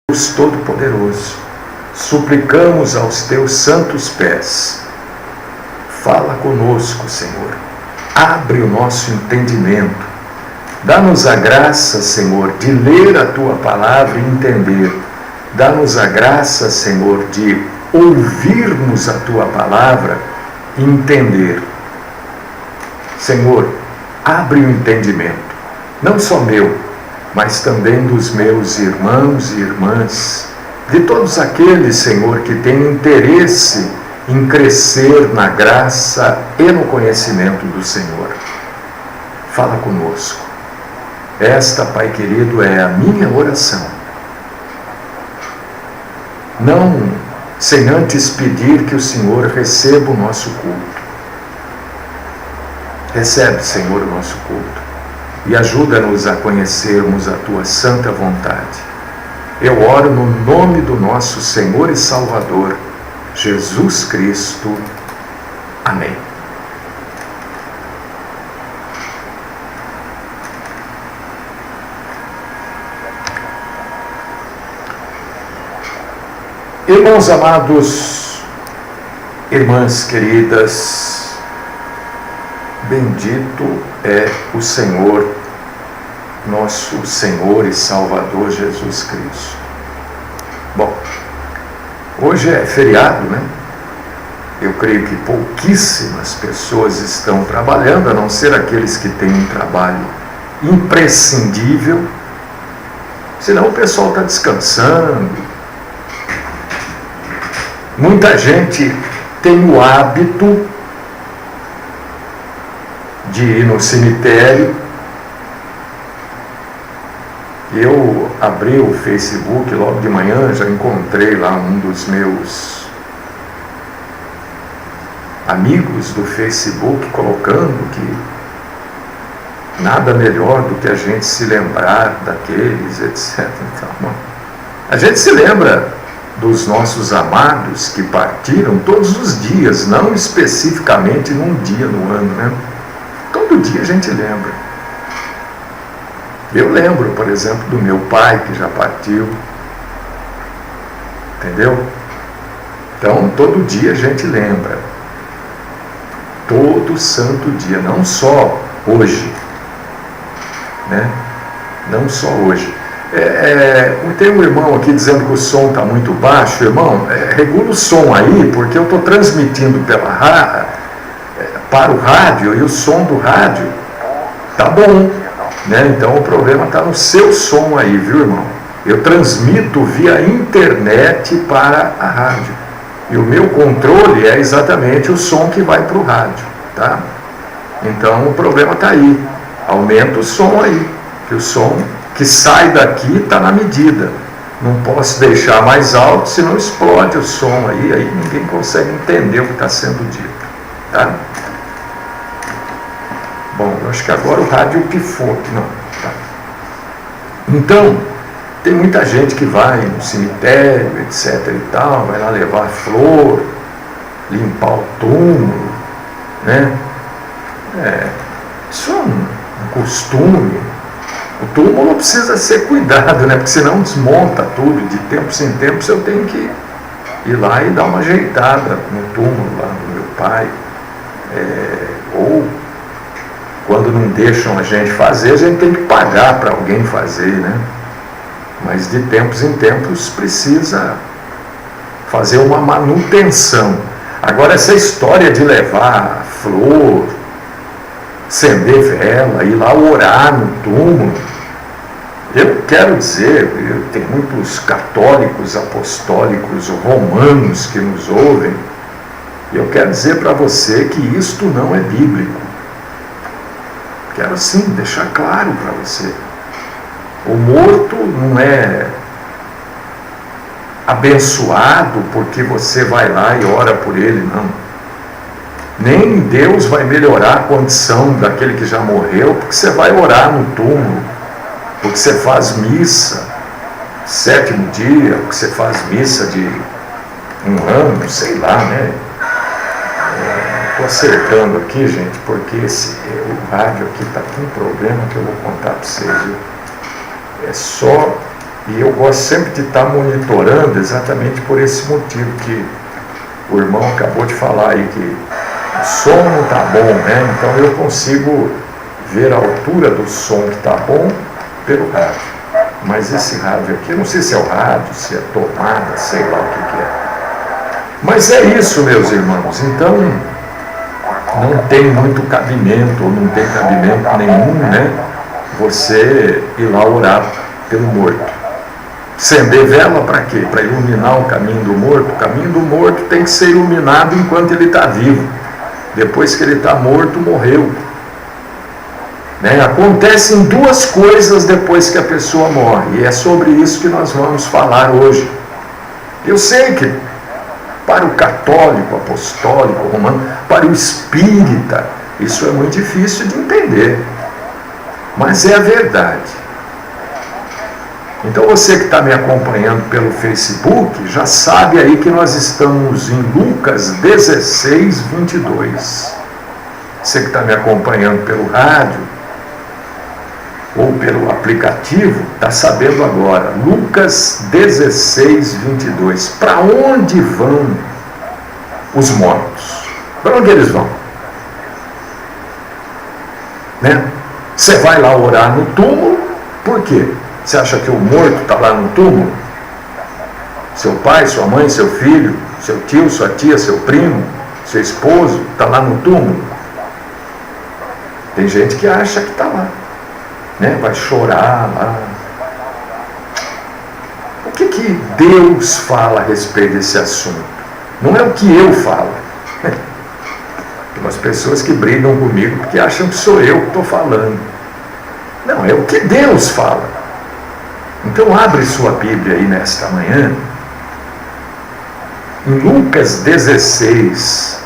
Deus Todo-Poderoso, suplicamos aos teus santos pés, fala conosco, Senhor, abre o nosso entendimento, dá-nos a graça, Senhor, de ler a tua palavra e entender, dá-nos a graça, Senhor, de ouvirmos a tua palavra e entender. Senhor, abre o entendimento, não só meu, mas também dos meus irmãos e irmãs, de todos aqueles, Senhor, que têm interesse em crescer na graça e no conhecimento do Senhor. Fala conosco. Esta, Pai querido, é a minha oração. Não sem antes pedir que o Senhor receba o nosso culto. Recebe, Senhor, o nosso culto. E ajuda-nos a conhecermos a Tua santa vontade. Eu oro no nome do nosso Senhor e Salvador, Jesus Cristo. Amém. Irmãos amados, irmãs queridas, bendito é o Senhor, nosso Senhor e Salvador Jesus Cristo. Bom, hoje é feriado, né? Eu creio que pouquíssimas pessoas estão trabalhando, a não ser aqueles que têm um trabalho imprescindível, senão o pessoal está descansando. Muita gente tem o hábito de ir no cemitério. Eu abri o Facebook logo de manhã, já encontrei lá um dos meus amigos do Facebook colocando que nada melhor do que a gente se lembrar daqueles, etc. Então, a gente se lembra dos nossos amados que partiram todos os dias, não especificamente num dia no ano, né? Todo dia a gente lembra. Eu lembro, por exemplo, do meu pai que já partiu. Entendeu? Então, todo dia a gente lembra. Todo santo dia, não só hoje. Né? Não só hoje. Tem um irmão aqui dizendo que o som está muito baixo. Irmão, regula o som aí, porque eu estou transmitindo para o rádio e o som do rádio tá bom, né? Então o problema está no seu som aí, viu, irmão? Eu transmito via internet para a rádio e o meu controle é exatamente o som que vai para o rádio, tá? Então o problema está aí. Aumenta o som aí, que o som que sai daqui está na medida. Não posso deixar mais alto, senão explode o som aí ninguém consegue entender o que está sendo dito, tá? Bom, eu acho que agora o rádio pifou aqui, não. Tá. Então, tem muita gente que vai no cemitério, etc e tal, vai lá levar flor, limpar o túmulo, né? Isso é um costume. O túmulo precisa ser cuidado, né? Porque senão desmonta tudo. De tempos em tempos eu tenho que ir lá e dar uma ajeitada no túmulo lá do meu pai. Ou quando não deixam a gente fazer, a gente tem que pagar para alguém fazer, né? Mas de tempos em tempos precisa fazer uma manutenção. Agora essa história de levar flor, acender vela, ir lá orar no túmulo, eu quero dizer, tem muitos católicos, apostólicos, romanos que nos ouvem, e eu quero dizer para você que isto não é bíblico. Quero sim deixar claro para você. O morto não é abençoado porque você vai lá e ora por ele, não. Nem Deus vai melhorar a condição daquele que já morreu porque você vai orar no túmulo, porque você faz missa, 7º dia, porque você faz missa de um ano, sei lá, né? Estou acertando aqui, gente, porque o rádio aqui está com um problema que eu vou contar para vocês. É só E eu gosto sempre de estar monitorando exatamente por esse motivo que o irmão acabou de falar aí, que o som não está bom, né? Então eu consigo ver a altura do som que está bom pelo rádio. Mas esse rádio aqui, eu não sei se é o rádio, se é tomada, sei lá o que é. Mas é isso, meus irmãos. Então, não tem muito cabimento, ou não tem cabimento nenhum, né? Você ir lá orar pelo morto. Acender vela para quê? Para iluminar o caminho do morto. O caminho do morto tem que ser iluminado enquanto ele está vivo. Depois que ele está morto, morreu. Né? Acontecem duas coisas depois que a pessoa morre. E é sobre isso que nós vamos falar hoje. Eu sei que para o católico, apostólico, romano, para o espírita, isso é muito difícil de entender. Mas é a verdade. Então você que está me acompanhando pelo Facebook, já sabe aí que nós estamos em Lucas 16, 22. Você que está me acompanhando pelo rádio ou pelo aplicativo, está sabendo agora. Lucas 16, 22. Para onde vão os mortos? Para onde eles vão? Né? Você vai lá orar no túmulo, por quê? Você acha que o morto está lá no túmulo? Seu pai, sua mãe, seu filho, seu tio, sua tia, seu primo, seu esposo, está lá no túmulo? Tem gente que acha que está lá, né? Vai chorar lá. O que Deus fala a respeito desse assunto? Não é o que eu falo. Tem umas pessoas que brigam comigo porque acham que sou eu que estou falando. Não, é o que Deus fala. Então abre sua Bíblia aí nesta manhã, em Lucas 16,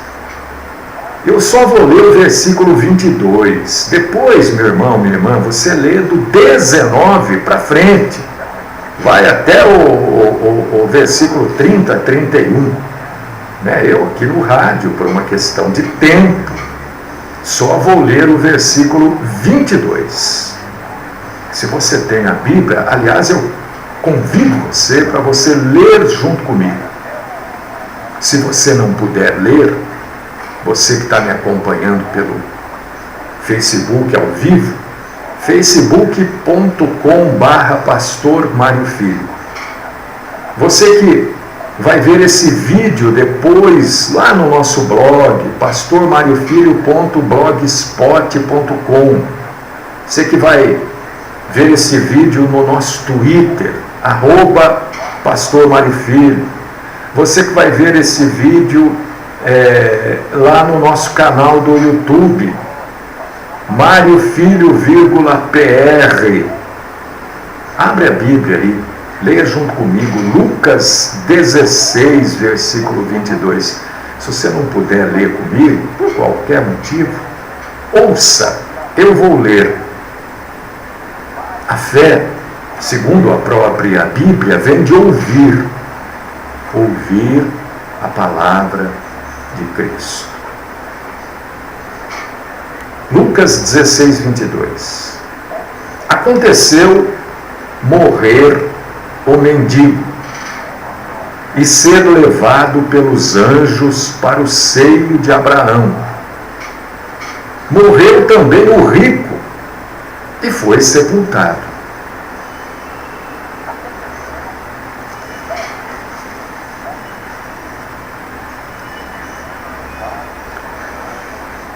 eu só vou ler o versículo 22, depois, meu irmão, minha irmã, você lê do 19 para frente, vai até o versículo 30, 31, né? Eu aqui no rádio, por uma questão de tempo, só vou ler o versículo 22. Se você tem a Bíblia, aliás, eu convido você para você ler junto comigo. Se você não puder ler, você que está me acompanhando pelo Facebook ao vivo, facebook.com/pastor Mário Filho. Você que vai ver esse vídeo depois lá no nosso blog, pastormariofilho.blogspot.com. Você que vai ver esse vídeo no nosso Twitter, @pastormariofilho. Você que vai ver esse vídeo lá no nosso canal do YouTube, Mário Filho, PR. Abre a Bíblia aí, leia junto comigo, Lucas 16, versículo 22. Se você não puder ler comigo, por qualquer motivo, ouça, eu vou ler. A fé, segundo a própria Bíblia, vem de ouvir a palavra de Cristo. Lucas 16, 22. Aconteceu morrer o mendigo e ser levado pelos anjos para o seio de Abraão. Morreu também o rico e foi sepultado.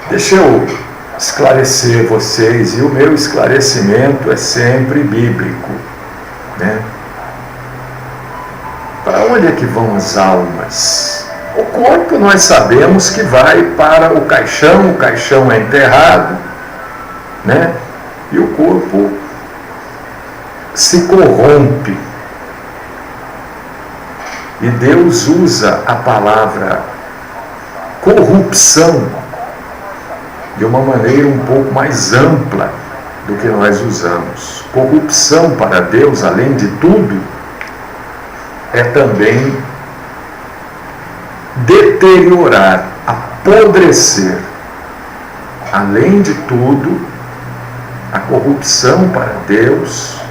Deixa eu esclarecer vocês, e o meu esclarecimento é sempre bíblico, né? Para onde é que vão as almas? O corpo nós sabemos que vai para o caixão é enterrado, né? E o corpo se corrompe. E Deus usa a palavra corrupção de uma maneira um pouco mais ampla do que nós usamos. Corrupção para Deus, além de tudo, é também deteriorar, apodrecer. Além de tudo, a corrupção para Deus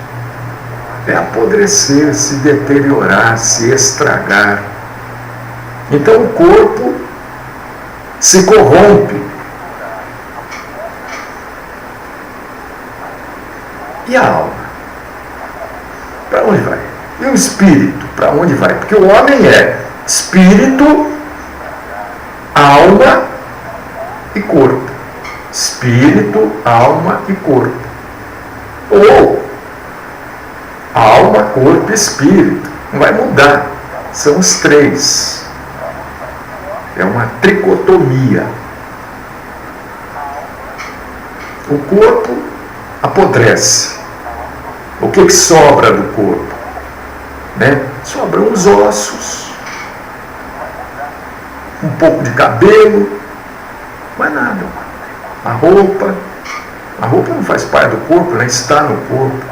é apodrecer, se deteriorar, se estragar. Então o corpo se corrompe. E a alma? Para onde vai? E o espírito? Para onde vai? Porque o homem é espírito, alma e corpo. Espírito, alma e corpo. Ou alma, corpo e espírito. Não vai mudar. São os três. É uma tricotomia. O corpo apodrece. O que sobra do corpo? Sobram os ossos, um pouco de cabelo, mas nada. A roupa não faz parte do corpo, está no corpo.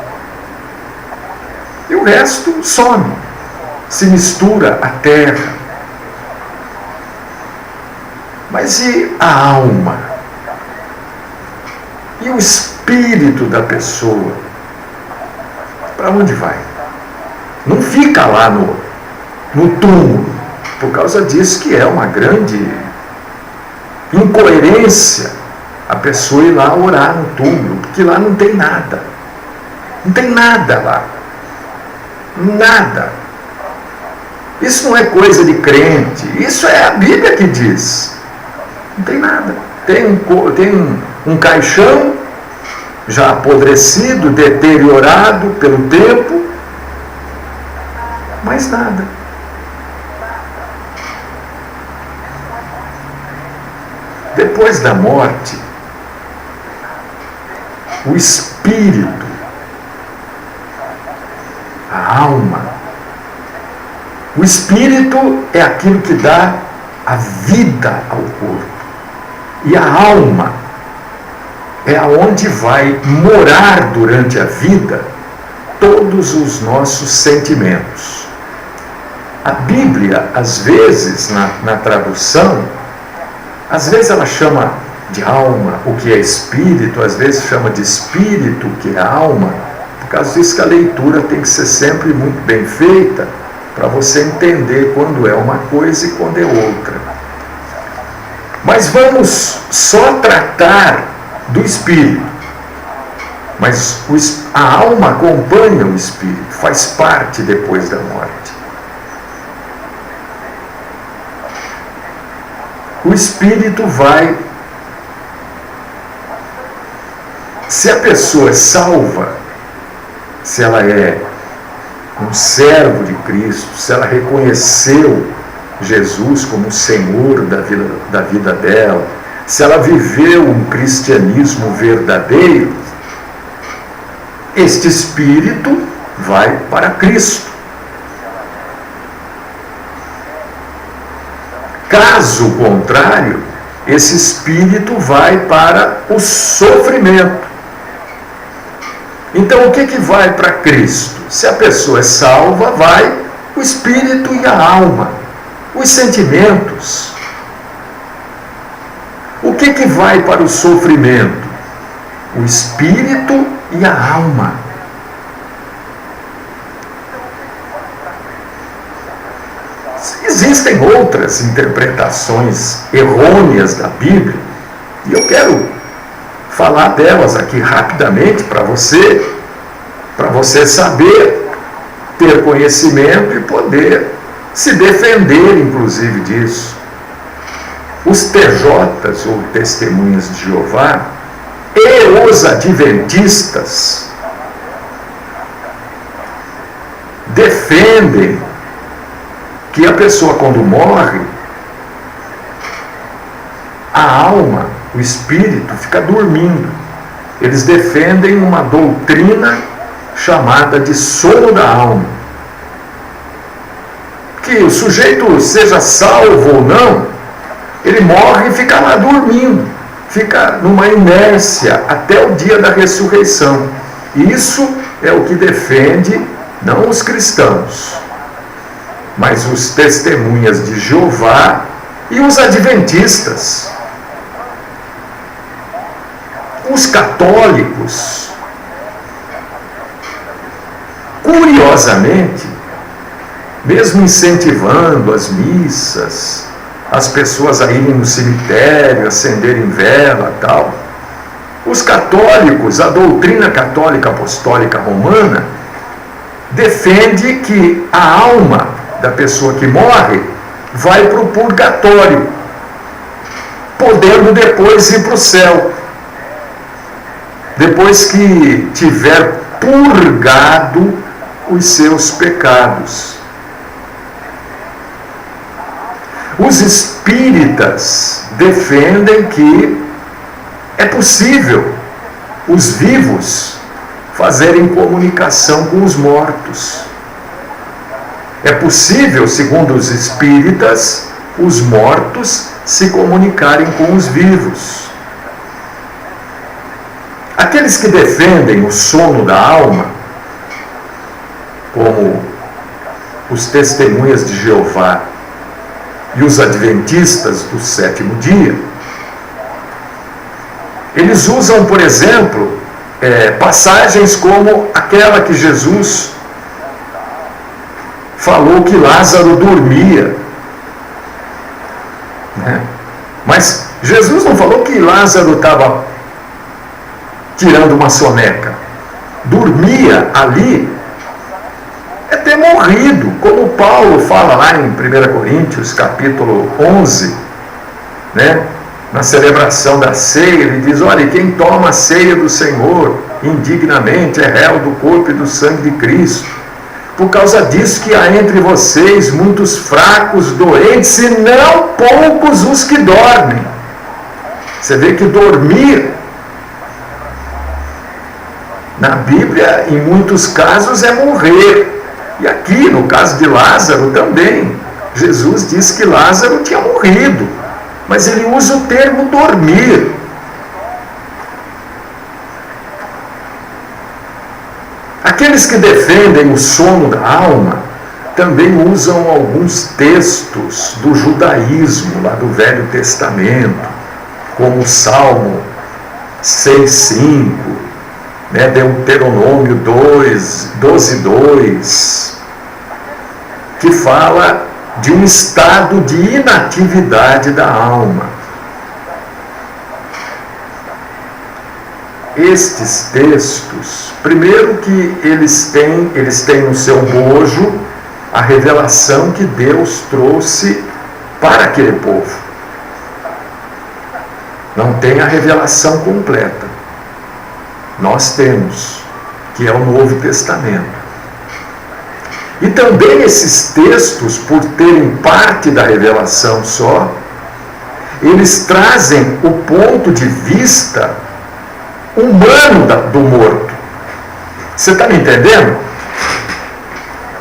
E o resto some, se mistura à terra. Mas e a alma? E o espírito da pessoa? Para onde vai? Não fica lá no túmulo, por causa disso que é uma grande incoerência a pessoa ir lá orar no túmulo, porque lá não tem nada. Não tem nada lá. Nada. Isso não é coisa de crente, isso é a Bíblia que diz. Não tem nada. Tem um caixão já apodrecido, deteriorado pelo tempo, mas nada. Depois da morte, o espírito, a alma, o espírito é aquilo que dá a vida ao corpo. E a alma é aonde vai morar durante a vida todos os nossos sentimentos. A Bíblia, às vezes, na tradução, às vezes ela chama de alma o que é espírito, às vezes chama de espírito o que é alma, por causa disso que a leitura tem que ser sempre muito bem feita, para você entender quando é uma coisa e quando é outra. Mas vamos só tratar do espírito. Mas a alma acompanha o espírito, faz parte depois da morte. O espírito vai... Se a pessoa é salva, se ela é um servo de Cristo, se ela reconheceu Jesus como o Senhor da vida dela, se ela viveu um cristianismo verdadeiro, este espírito vai para Cristo. Caso contrário, esse espírito vai para o sofrimento. Então, o que vai para Cristo? Se a pessoa é salva, vai o espírito e a alma, os sentimentos. O que vai para o sofrimento? O espírito e a alma. Existem outras interpretações errôneas da Bíblia, e eu quero falar delas aqui rapidamente para você saber, ter conhecimento e poder se defender, inclusive, disso. Os TJs, ou Testemunhas de Jeová, e os adventistas defendem que a pessoa, quando morre, a alma, o espírito, fica dormindo. Eles defendem uma doutrina chamada de sono da alma. Que o sujeito seja salvo ou não, ele morre e fica lá dormindo, fica numa inércia até o dia da ressurreição. Isso é o que defende, não os cristãos, mas os Testemunhas de Jeová e os adventistas. Os católicos Curiosamente, mesmo incentivando as missas, as pessoas a irem no cemitério, acenderem vela e tal, os católicos, a doutrina católica apostólica romana, defende que a alma da pessoa que morre vai para o purgatório, podendo depois ir para o céu, depois que tiver purgado os seus pecados. Os espíritas defendem que é possível os vivos fazerem comunicação com os mortos. É possível, segundo os espíritas, os mortos se comunicarem com os vivos. Aqueles que defendem o sono da alma, como os testemunhas de Jeová e os adventistas do sétimo dia, eles usam, por exemplo, passagens como aquela que Jesus falou que Lázaro dormia. Né? Mas Jesus não falou que Lázaro estava tirando uma soneca. Dormia ali é ter morrido, como Paulo fala lá em 1 Coríntios, capítulo 11, né? Na celebração da ceia, ele diz: olha, quem toma a ceia do Senhor indignamente é réu do corpo e do sangue de Cristo. Por causa disso que há entre vocês muitos fracos, doentes, e não poucos os que dormem. Você vê que dormir, na Bíblia, em muitos casos, é morrer. E aqui, no caso de Lázaro também, Jesus disse que Lázaro tinha morrido, mas ele usa o termo dormir. Aqueles que defendem o sono da alma também usam alguns textos do judaísmo, lá do Velho Testamento, como o Salmo 6,5, né, Deuteronômio 12,2, que fala de um estado de inatividade da alma. Estes textos, primeiro que eles têm no seu bojo a revelação que Deus trouxe para aquele povo. Não tem a revelação completa. Nós temos, que é o Novo Testamento. E também esses textos, por terem parte da revelação só, eles trazem o ponto de vista humano do morto. Você está me entendendo?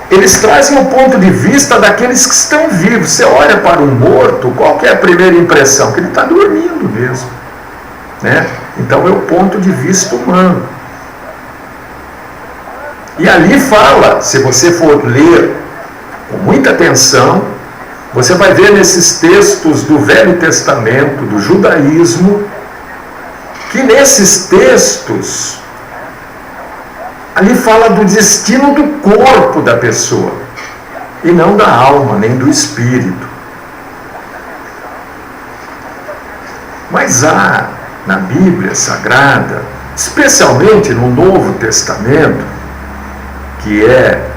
Eles trazem o ponto de vista daqueles que estão vivos. Você olha para um morto, qual que é a primeira impressão? Que ele está dormindo mesmo, né? Então é o ponto de vista humano. E ali fala, se você for ler com muita atenção, você vai ver nesses textos do Velho Testamento, do judaísmo, que nesses textos, ali fala do destino do corpo da pessoa, e não da alma, nem do espírito. Mas há na Bíblia Sagrada, especialmente no Novo Testamento, que é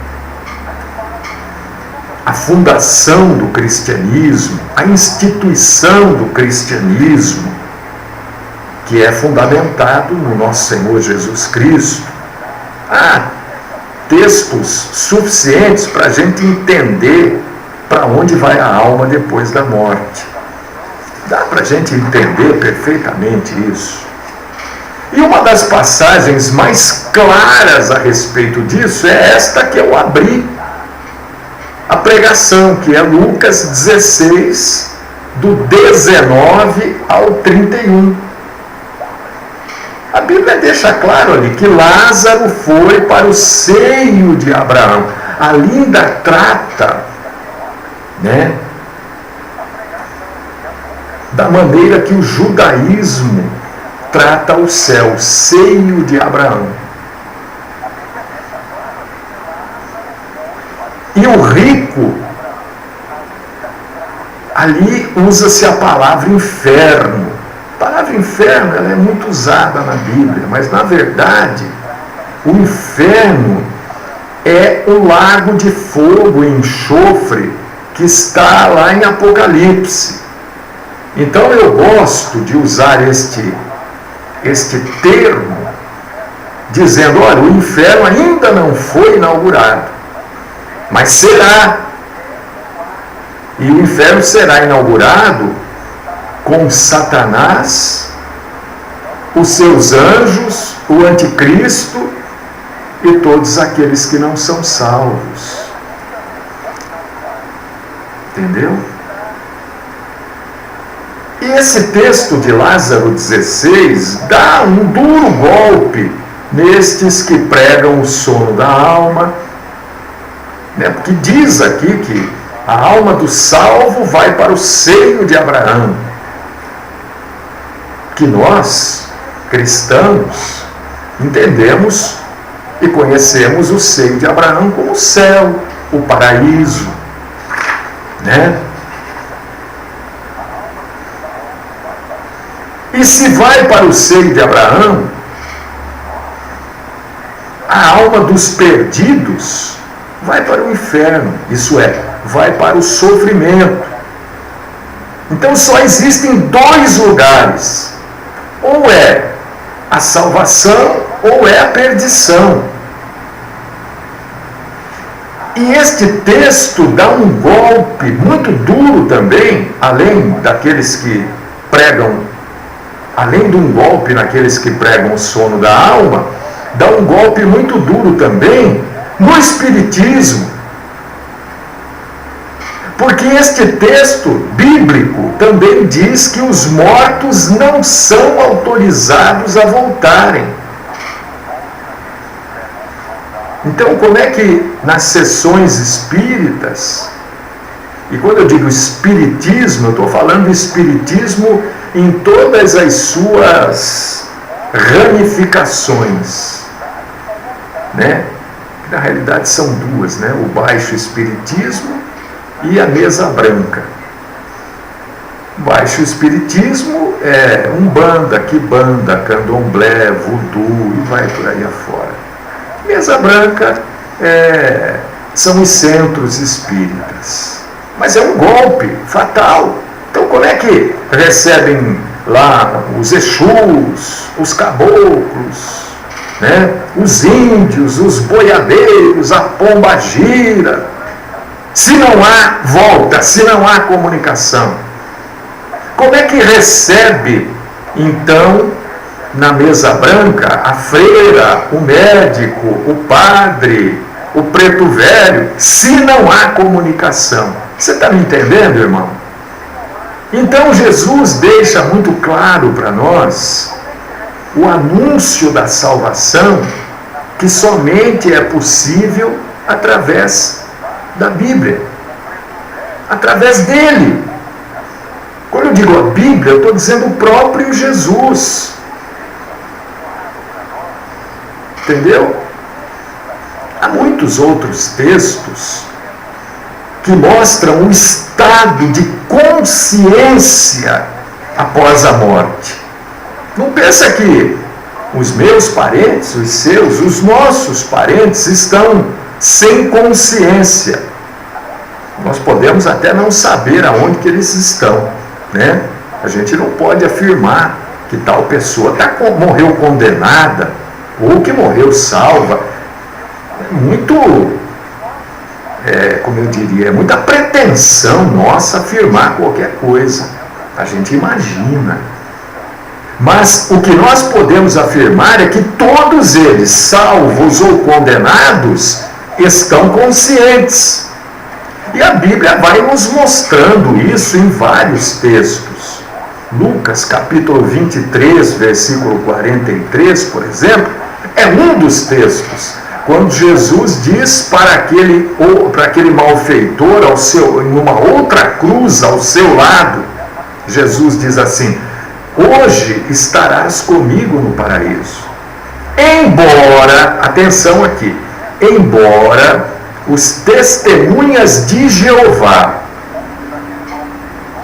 a fundação do cristianismo, a instituição do cristianismo, que é fundamentado no nosso Senhor Jesus Cristo. Há textos suficientes para a gente entender para onde vai a alma depois da morte. Dá para a gente entender perfeitamente isso. E uma das passagens mais claras a respeito disso é esta que eu abri a pregação, que é Lucas 16, do 19 ao 31. A Bíblia deixa claro ali que Lázaro foi para o seio de Abraão. Ali ainda trata, né, da maneira que o judaísmo trata o céu, seio de Abraão. o rico, ali usa-se a palavra inferno. A palavra inferno ela é muito usada na Bíblia, mas na verdade o inferno é o lago de fogo e enxofre que está lá em Apocalipse. Então eu gosto de usar este termo, dizendo, olha, o inferno ainda não foi inaugurado, mas será. E o inferno será inaugurado com Satanás, os seus anjos, o anticristo e todos aqueles que não são salvos. Entendeu? E esse texto de Lázaro 16 dá um duro golpe nestes que pregam o sono da alma, né? Porque diz aqui que a alma do salvo vai para o seio de Abraão. Que nós, cristãos, entendemos e conhecemos o seio de Abraão como o céu, o paraíso, né? E se vai para o seio de Abraão, a alma dos perdidos vai para o inferno, isso é, vai para o sofrimento. Então só existem dois lugares, ou é a salvação ou é a perdição. E este texto dá um golpe muito duro também, além daqueles que pregam, além de um golpe naqueles que pregam o sono da alma, dá um golpe muito duro também no Espiritismo. Porque este texto bíblico também diz que os mortos não são autorizados a voltarem. Então, como é que nas sessões espíritas, e quando eu digo espiritismo, eu estou falando de espiritismo em todas as suas ramificações, né? Na realidade são duas, né? O baixo espiritismo e a mesa branca. O baixo espiritismo é umbanda, quimbanda, candomblé, voodoo e vai por aí afora. Mesa branca são os centros espíritas. Mas é um golpe fatal. Então como é que recebem lá os exus, os caboclos, né? Os índios, os boiadeiros, a pombagira, se não há volta, se não há comunicação? Como é que recebe, então, na mesa branca, a freira, o médico, o padre, o preto velho, se não há comunicação? Você está me entendendo, irmão? Então Jesus deixa muito claro para nós o anúncio da salvação, que somente é possível através da Bíblia, através dele. Quando eu digo a Bíblia, eu estou dizendo o próprio Jesus. Entendeu? Há muitos outros textos que mostram o estado de consciência após a morte. Não pensa que os meus parentes, os seus, os nossos parentes estão sem consciência. Nós podemos até não saber aonde que eles estão, né? A gente não pode afirmar que tal pessoa morreu condenada ou que morreu salva. Como eu diria, é muita pretensão nossa afirmar qualquer coisa. A gente imagina. Mas o que nós podemos afirmar é que todos eles, salvos ou condenados, estão conscientes. E a Bíblia vai nos mostrando isso em vários textos. Lucas capítulo 23, versículo 43, por exemplo, é um dos textos, quando Jesus diz para aquele malfeitor, numa outra cruz ao seu lado, Jesus diz assim: hoje estarás comigo no paraíso. Embora, atenção aqui, embora os testemunhas de Jeová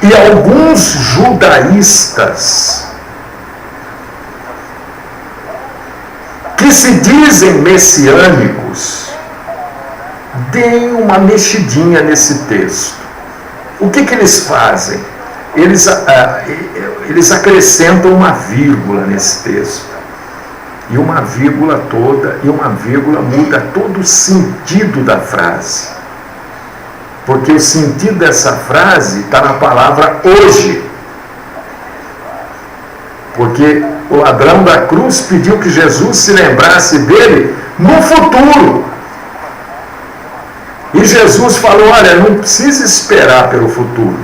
e alguns judaístas que se dizem messiânicos, deem uma mexidinha nesse texto. O que eles fazem? Eles acrescentam uma vírgula nesse texto. E uma vírgula muda todo o sentido da frase. Porque o sentido dessa frase está na palavra hoje. Porque o ladrão da cruz pediu que Jesus se lembrasse dele no futuro. E Jesus falou, olha, não precisa esperar pelo futuro.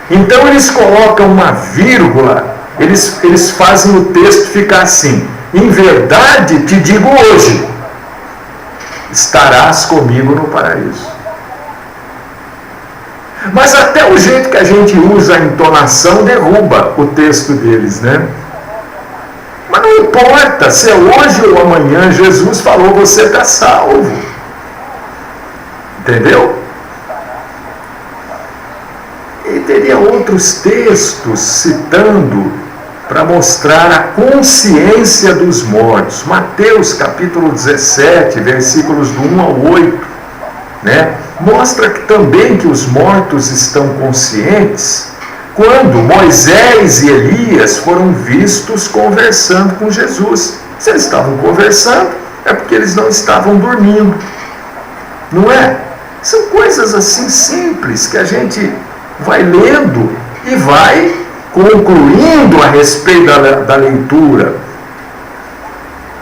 Então eles colocam uma vírgula, eles fazem o texto ficar assim: em verdade te digo hoje, estarás comigo no paraíso. Mas até o jeito que a gente usa a entonação derruba o texto deles, né? Mas não importa se é hoje ou amanhã, Jesus falou, você está salvo. Entendeu? E teria outros textos citando para mostrar a consciência dos mortos. Mateus capítulo 17, versículos do 1 ao 8, né? Mostra que também que os mortos estão conscientes quando Moisés e Elias foram vistos conversando com Jesus. Se eles estavam conversando, é porque eles não estavam dormindo. Não é? São coisas assim simples que a gente vai lendo e vai concluindo a respeito da leitura.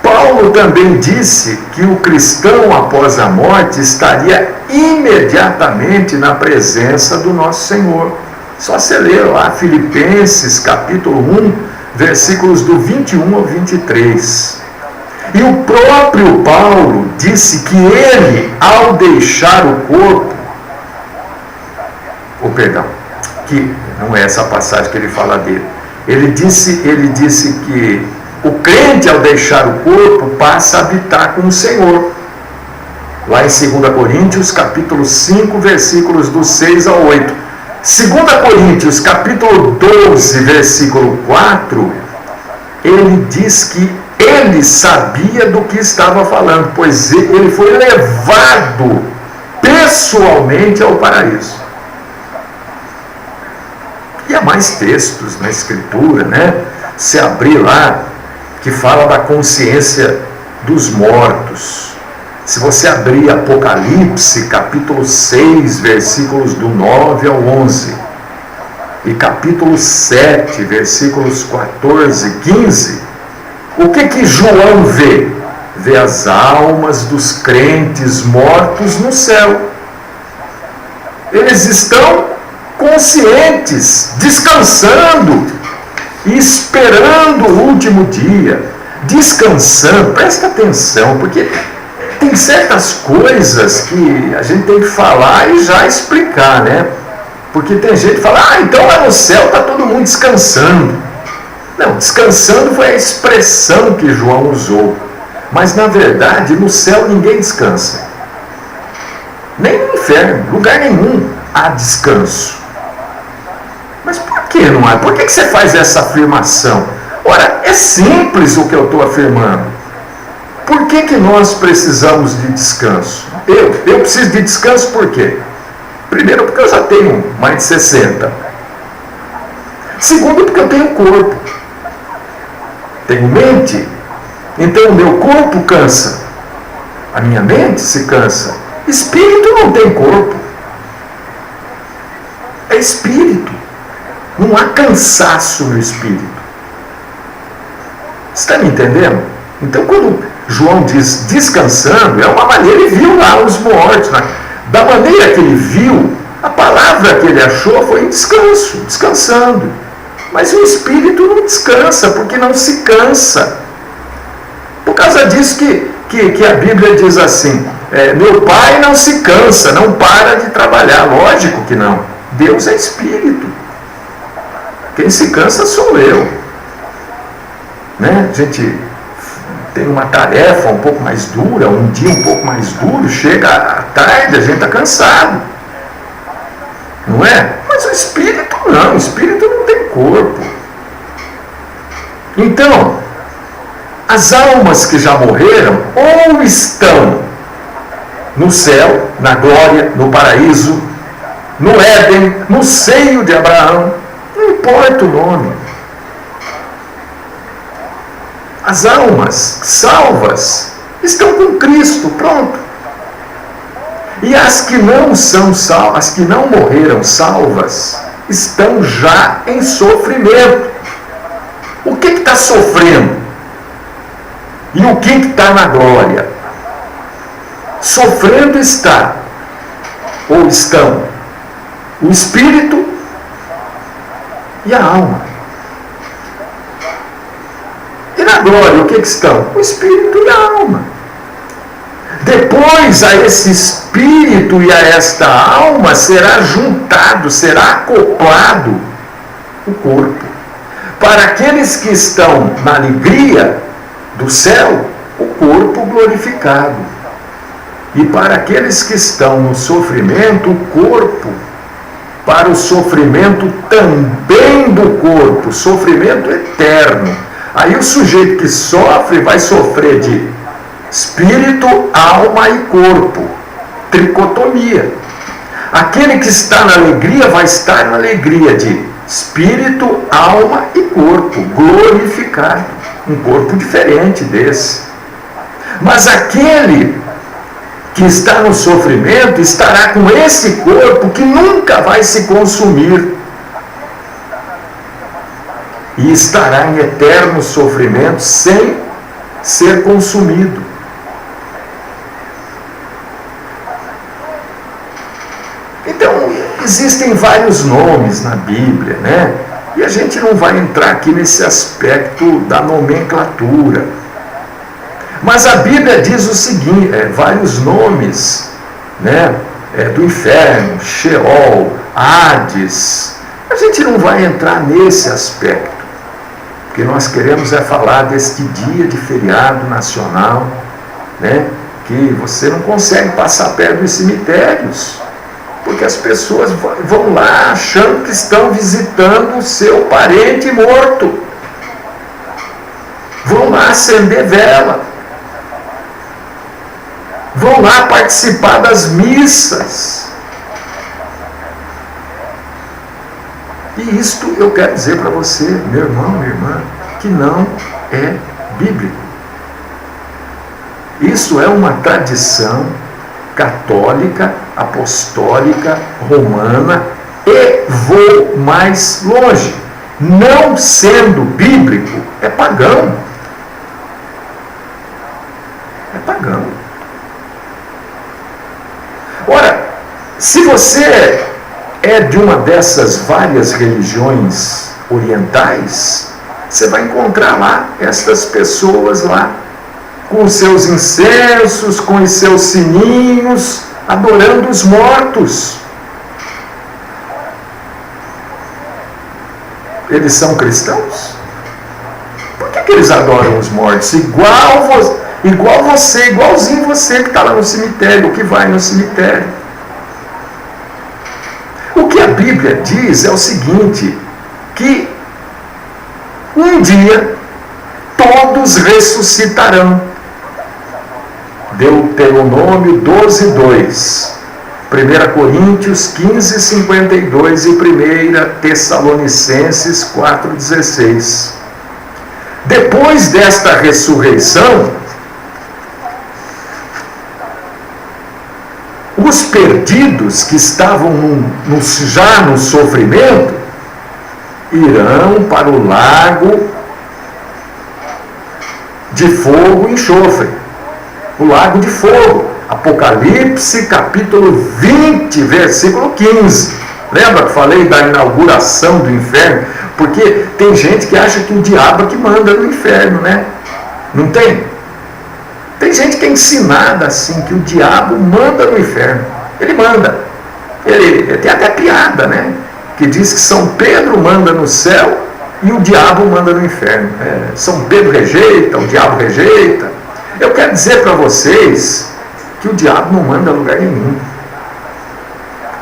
Paulo também disse que o cristão após a morte estaria imediatamente na presença do nosso Senhor. Só você ler lá Filipenses capítulo 1, versículos do 21 ao 23. E o próprio Paulo disse que ele, ao deixar o corpo, que não é essa passagem que ele fala dele, ele disse que o crente, ao deixar o corpo, passa a habitar com o Senhor. Lá em 2 Coríntios, capítulo 5, versículos do 6 ao 8. 2 Coríntios, capítulo 12, versículo 4, ele diz que ele sabia do que estava falando, pois ele foi levado pessoalmente ao paraíso. E há mais textos na Escritura, né? Se abrir lá, que fala da consciência dos mortos. Se você abrir Apocalipse, capítulo 6, versículos do 9 ao 11, e capítulo 7, versículos 14 e 15, o que João vê? Vê as almas dos crentes mortos no céu. Eles estão conscientes, descansando e esperando o último dia. Descansando, presta atenção, porque tem certas coisas que a gente tem que falar e já explicar, né? Porque tem gente que fala, então lá no céu está todo mundo descansando. Não, descansando foi a expressão que João usou. Mas na verdade, no céu ninguém descansa. Nem no inferno, lugar nenhum há descanso. Mas por que não há? Por que você faz essa afirmação? Ora, é simples o que eu estou afirmando. Por que nós precisamos de descanso? Eu preciso de descanso por quê? Primeiro, porque eu já tenho mais de 60. Segundo, porque eu tenho corpo. Tenho mente. Então o meu corpo cansa. A minha mente se cansa. Espírito não tem corpo. É espírito. Não há cansaço no espírito. Você está me entendendo? Então quando João diz descansando, é uma maneira, ele viu lá os mortos. Da maneira que ele viu, a palavra que ele achou foi descanso, descansando. Mas o espírito não descansa, porque não se cansa. Por causa disso que a Bíblia diz assim, meu pai não se cansa, não para de trabalhar. Lógico que não. Deus é espírito. Quem se cansa sou eu. Né? A gente tem uma tarefa um pouco mais dura, um dia um pouco mais duro, chega à tarde, a gente está cansado. Não é? Mas o espírito não, o espírito não tem corpo. Então, as almas que já morreram ou estão no céu, na glória, no paraíso, no Éden, no seio de Abraão, não importa o nome. As almas salvas estão com Cristo, pronto. E as que não são salvas, as que não morreram salvas, estão já em sofrimento. O que está sofrendo? E o que está na glória? Sofrendo está, ou estão, o espírito e a alma. E na glória, o que estão? O espírito e a alma. Depois a esse espírito e a esta alma será juntado, será acoplado o corpo. Para aqueles que estão na alegria do céu, o corpo glorificado. E para aqueles que estão no sofrimento, o corpo, para o sofrimento também do corpo, sofrimento eterno. Aí o sujeito que sofre vai sofrer de espírito, alma e corpo. Tricotomia. Aquele que está na alegria vai estar na alegria de espírito, alma e corpo, glorificado. Um corpo diferente desse. Mas aquele que está no sofrimento estará com esse corpo que nunca vai se consumir. E estará em eterno sofrimento sem ser consumido. Então, existem vários nomes na Bíblia, né? E a gente não vai entrar aqui nesse aspecto da nomenclatura. Mas a Bíblia diz o seguinte, vários nomes, né? Do inferno, Sheol, Hades. A gente não vai entrar nesse aspecto. O que nós queremos é falar deste dia de feriado nacional, né? Que você não consegue passar perto dos cemitérios, porque as pessoas vão lá achando que estão visitando o seu parente morto. Vão lá acender vela. Vão lá participar das missas. E isto eu quero dizer para você, meu irmão, minha irmã, que não é bíblico. Isso é uma tradição católica, apostólica, romana, e vou mais longe. Não sendo bíblico, é pagão. É pagão. Ora, se você é de uma dessas várias religiões orientais, você vai encontrar lá essas pessoas lá, com os seus incensos, com os seus sininhos, adorando os mortos. Eles são cristãos? Por que eles adoram os mortos? Igualzinho você que está lá no cemitério, que vai no cemitério. O que a Bíblia diz é o seguinte, que um dia todos ressuscitarão. Deuteronômio 12:2, 1 Coríntios 15:52 e 1 Tessalonicenses 4:16. Depois desta ressurreição, os perdidos que estavam já no sofrimento irão para o lago de fogo e enxofre. O lago de fogo. Apocalipse capítulo 20, versículo 15. Lembra que falei da inauguração do inferno? Porque tem gente que acha que o diabo é que manda no inferno, né? Não tem? Tem gente que é ensinada assim, que o diabo manda no inferno. Ele manda. Ele tem até piada, né? Que diz que São Pedro manda no céu e o diabo manda no inferno. São Pedro rejeita, o diabo rejeita. Eu quero dizer para vocês que o diabo não manda a lugar nenhum.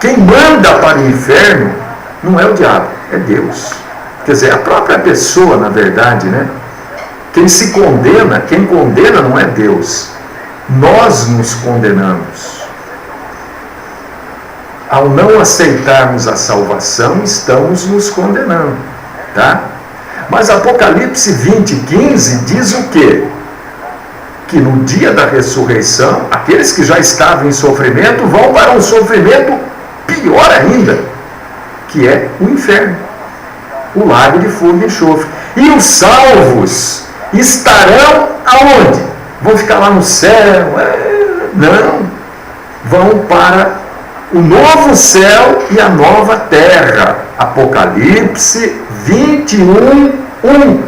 Quem manda para o inferno não é o diabo, é Deus. Quer dizer, a própria pessoa, na verdade, né? Quem se condena, quem condena não é Deus. Nós nos condenamos. Ao não aceitarmos a salvação, estamos nos condenando, tá? Mas Apocalipse 20:15 diz o quê? Que no dia da ressurreição, aqueles que já estavam em sofrimento vão para um sofrimento pior ainda, que é o inferno, o lago de fogo e enxofre. E os salvos estarão aonde? Vão ficar lá no céu? Não, vão para o novo céu e a nova terra. Apocalipse 21:1.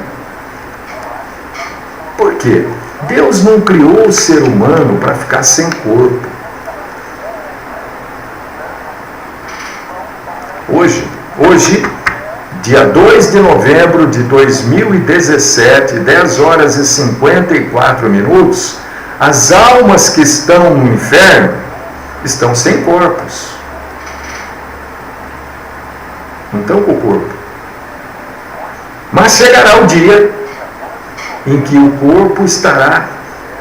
Por quê? Deus não criou o ser humano para ficar sem corpo. Hoje, dia 2 de novembro de 2017, 10 horas e 54 minutos, as almas que estão no inferno estão sem corpos. Não estão com o corpo. Mas chegará o dia em que o corpo estará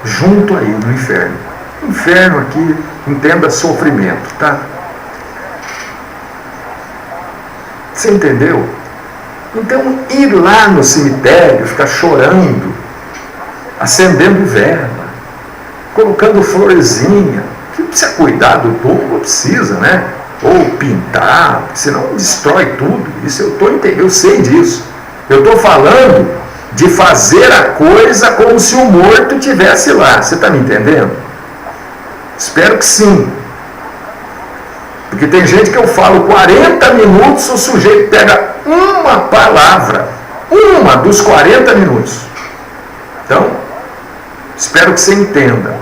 junto aí no inferno. Inferno aqui, entenda sofrimento, tá? Você entendeu? Então, ir lá no cemitério, ficar chorando, acendendo vela, colocando florzinha, que precisa cuidar do túmulo, precisa, né? Ou pintar, senão destrói tudo. Isso eu sei disso. Eu estou falando de fazer a coisa como se o morto estivesse lá. Você está me entendendo? Espero que sim. Porque tem gente que eu falo 40 minutos, o sujeito pega uma palavra, uma dos 40 minutos. Então, espero que você entenda.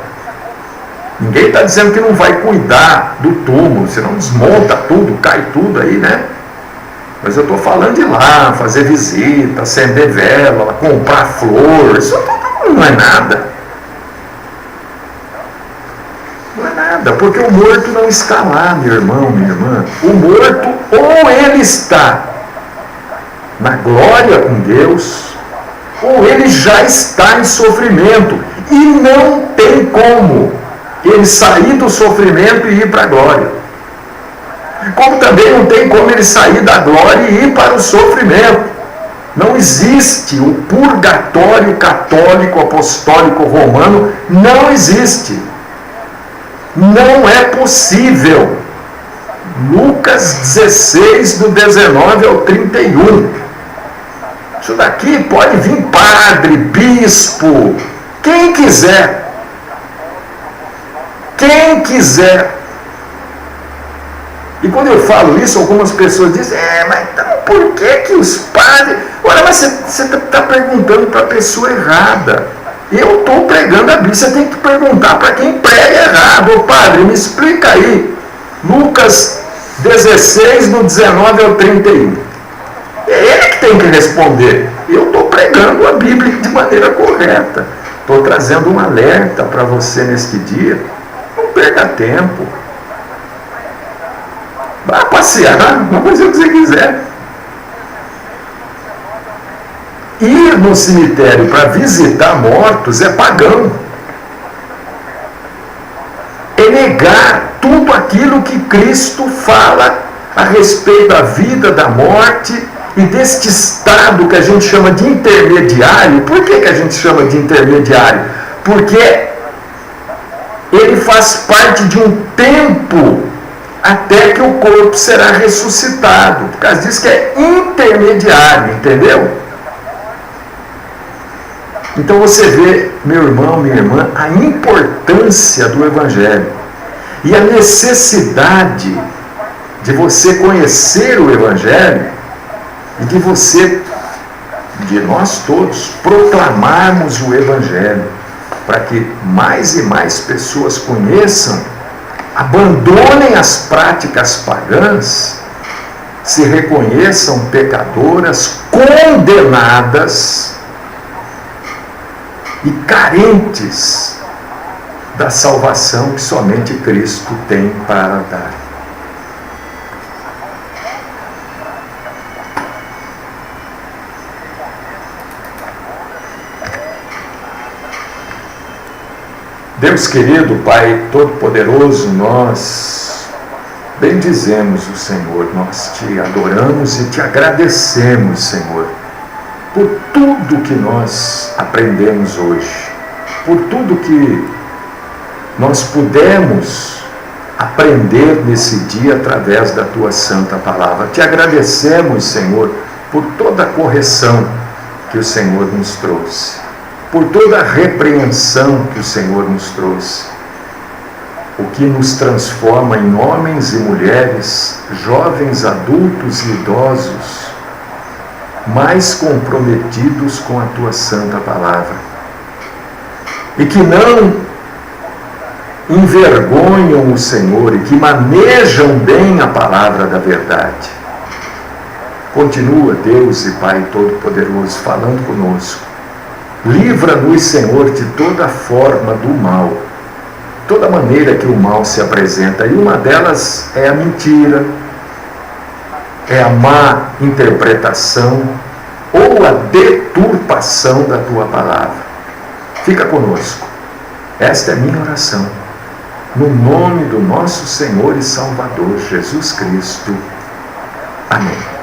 Ninguém está dizendo que não vai cuidar do túmulo, senão desmonta tudo, cai tudo aí, né? Mas eu estou falando de ir lá, fazer visita, acender vela, comprar flor, isso não é nada. Não é nada, porque o morto não está lá, meu irmão, minha irmã. O morto, ou ele está na glória com Deus, ou ele já está em sofrimento. E não tem como ele sair do sofrimento e ir para a glória. Como também não tem como ele sair da glória e ir para o sofrimento. Não existe o purgatório católico, apostólico, romano, não existe. Não é possível. Lucas 16, do 19 ao 31. Isso daqui pode vir padre, bispo, quem quiser. Quem quiser. E quando eu falo isso, algumas pessoas dizem, mas então por que os padres... Olha, mas você está perguntando para a pessoa errada. Eu estou pregando a Bíblia, você tem que perguntar para quem prega errado. Ô padre, me explica aí. Lucas 16, do 19 ao 31. É ele que tem que responder. Eu estou pregando a Bíblia de maneira correta. Estou trazendo um alerta para você neste dia. Não perca tempo. Vá passear, vá fazer o que você quiser. Ir no cemitério para visitar mortos é pagão. É negar tudo aquilo que Cristo fala a respeito da vida, da morte e deste estado que a gente chama de intermediário. Por que a gente chama de intermediário? Porque ele faz parte de um tempo até que o corpo será ressuscitado. Por causa disso que é intermediário, entendeu? Então você vê, meu irmão, minha irmã, a importância do Evangelho e a necessidade de você conhecer o Evangelho e de nós todos, proclamarmos o Evangelho para que mais e mais pessoas conheçam, abandonem as práticas pagãs se reconheçam pecadoras, condenadas e carentes da salvação que somente Cristo tem para dar. Deus querido, Pai Todo-Poderoso, nós bendizemos o Senhor, nós te adoramos e te agradecemos, Senhor, por tudo que nós aprendemos hoje, por tudo que nós pudemos aprender nesse dia através da Tua Santa Palavra. Te agradecemos, Senhor, por toda a correção que o Senhor nos trouxe, por toda a repreensão que o Senhor nos trouxe, o que nos transforma em homens e mulheres, jovens, adultos e idosos, mais comprometidos com a Tua Santa Palavra, e que não envergonham o Senhor e que manejam bem a palavra da verdade. Continua, Deus e Pai Todo-Poderoso, falando conosco. Livra-nos, Senhor, de toda forma do mal, toda maneira que o mal se apresenta, e uma delas é a mentira, é a má interpretação ou a deturpação da Tua palavra. Fica conosco. Esta é minha oração, no nome do nosso Senhor e Salvador Jesus Cristo. Amém.